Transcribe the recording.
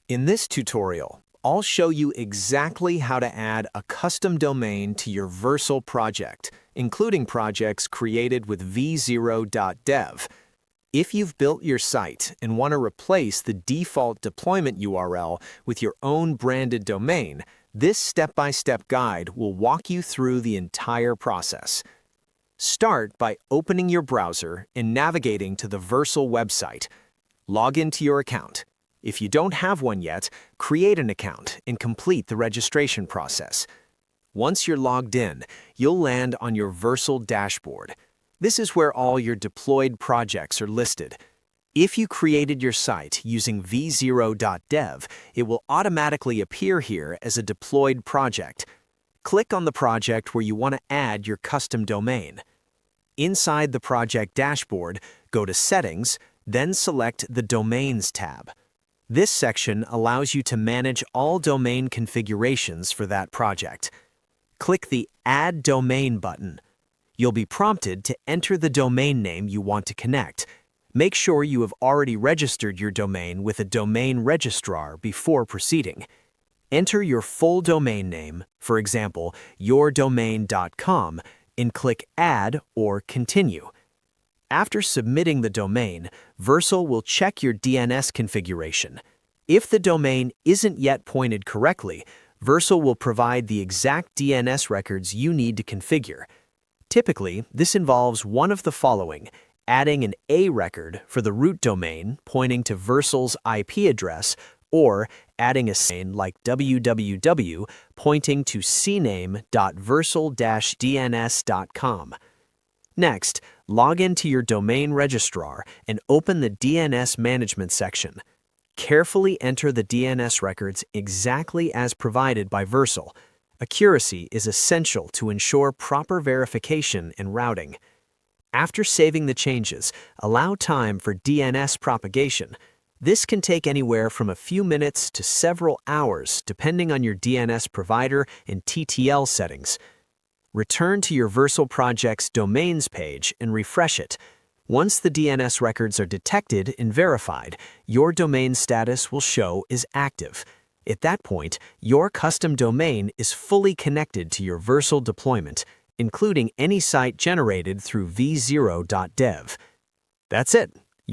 In this tutorial, I'll show you exactly how to add a custom domain to your Vercel project, including projects created with v0.dev. If you've built your site and want to replace the default deployment URL with your own branded domain, this step-by-step guide will walk you through the entire process. Start by opening your browser and navigating to the Vercel website. Log into your account. If you don't have one yet, create an account and complete the registration process. Once you're logged in, you'll land on your Vercel dashboard. This is where all your deployed projects are listed. If you created your site using v0.dev, it will automatically appear here as a deployed project. Click on the project where you want to add your custom domain. Inside the project dashboard, go to Settings, then select the Domains tab. This section allows you to manage all domain configurations for that project. Click the Add Domain button. You'll be prompted to enter the domain name you want to connect. Make sure you have already registered your domain with a domain registrar before proceeding. Enter your full domain name, for example, yourdomain.com, and click Add or Continue. After submitting the domain, Vercel will check your DNS configuration. If the domain isn't yet pointed correctly, Vercel will provide the exact DNS records you need to configure. Typically, this involves one of the following: adding an A record for the root domain pointing to Vercel's IP address, or adding a domain like www pointing to cname.vercel-dns.com. Next, log into your domain registrar and open the DNS management section. Carefully enter the DNS records exactly as provided by Vercel. Accuracy is essential to ensure proper verification and routing. After saving the changes, allow time for DNS propagation. This can take anywhere from a few minutes to several hours, depending on your DNS provider and TTL settings. Return to your Vercel project's domains page and refresh it. Once the DNS records are detected and verified, your domain status will show as active. At that point, your custom domain is fully connected to your Vercel deployment, including any site generated through v0.dev. That's it.